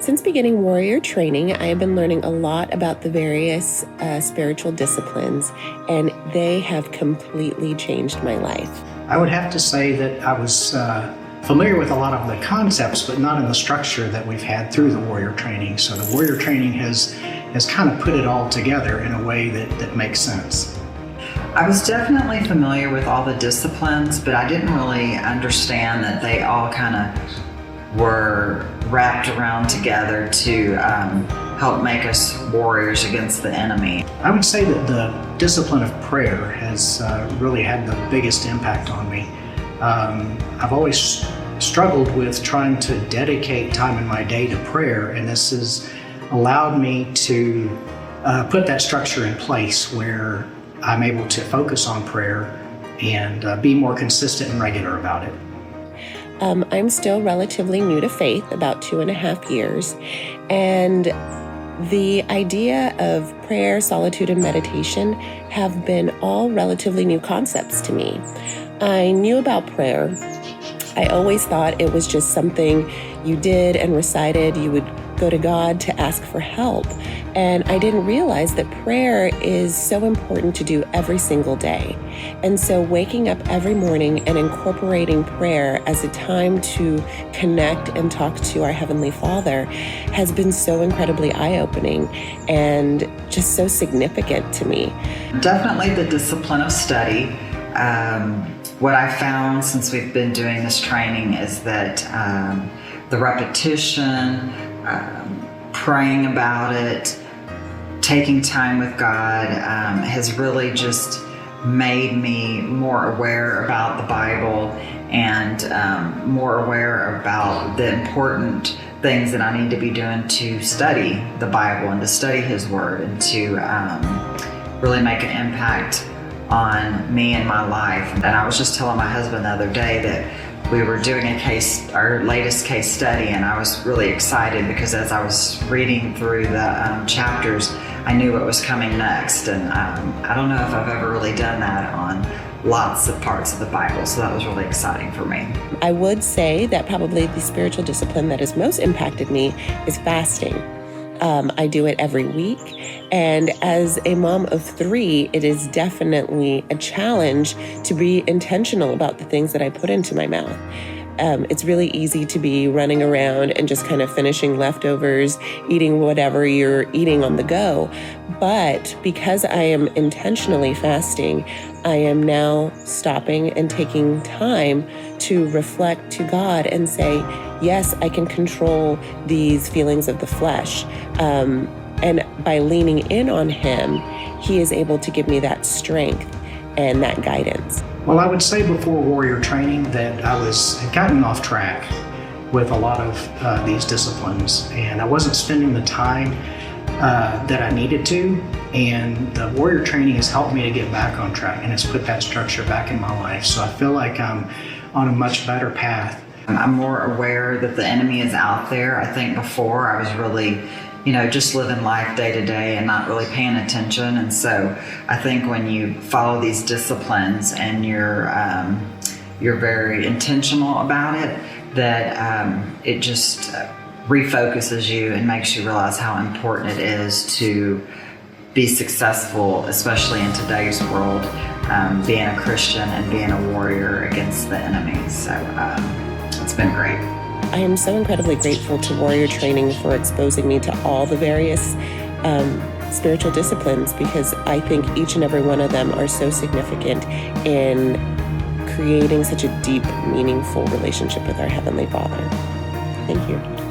Since beginning warrior training, I have been learning a lot about the various spiritual disciplines, and they have completely changed my life. I would have to say that I was familiar with a lot of the concepts, but not in the structure that we've had through the warrior training. So the warrior training has kind of put it all together in a way that makes sense. I was definitely familiar with all the disciplines, but I didn't really understand that they all kind of were wrapped around together to help make us warriors against the enemy. I would say that the discipline of prayer has really had the biggest impact on me. I've always struggled with trying to dedicate time in my day to prayer, and this has allowed me to put that structure in place where I'm able to focus on prayer and be more consistent and regular about it. I'm still relatively new to faith, about 2.5 years, and the idea of prayer, solitude, and meditation have been all relatively new concepts to me. I knew about prayer. I always thought it was just something you did and recited. You would go to God to ask for help. And I didn't realize that prayer is so important to do every single day. And so waking up every morning and incorporating prayer as a time to connect and talk to our Heavenly Father has been so incredibly eye-opening and just so significant to me. Definitely the discipline of study. What I found since we've been doing this training is that the repetition, praying about it, taking time with God has really just made me more aware about the Bible and more aware about the important things that I need to be doing to study the Bible and to study His Word and to really make an impact on me and my life. And I was just telling my husband the other day that we were doing our latest case study, and I was really excited because as I was reading through the chapters, I knew what was coming next. And I don't know if I've ever really done that on lots of parts of the Bible, so that was really exciting for me. I would say that probably the spiritual discipline that has most impacted me is fasting. I do it every week. And as a mom of 3, it is definitely a challenge to be intentional about the things that I put into my mouth. It's really easy to be running around and just kind of finishing leftovers, eating whatever you're eating on the go. But because I am intentionally fasting, I am now stopping and taking time to reflect to God and say, yes, I can control these feelings of the flesh. And by leaning in on Him, He is able to give me that strength and that guidance. Well, I would say before warrior training that I had gotten off track with a lot of these disciplines, and I wasn't spending the time that I needed to, and the warrior training has helped me to get back on track, and it's put that structure back in my life. So I feel like I'm on a much better path. I'm more aware that the enemy is out there. I think before I was really just living life day to day and not really paying attention. And so I think when you follow these disciplines and you're very intentional about it, that it just refocuses you and makes you realize how important it is to be successful, especially in today's world, being a Christian and being a warrior against the enemy. So it's been great. I am so incredibly grateful to warrior training for exposing me to all the various spiritual disciplines, because I think each and every one of them are so significant in creating such a deep, meaningful relationship with our Heavenly Father. Thank you.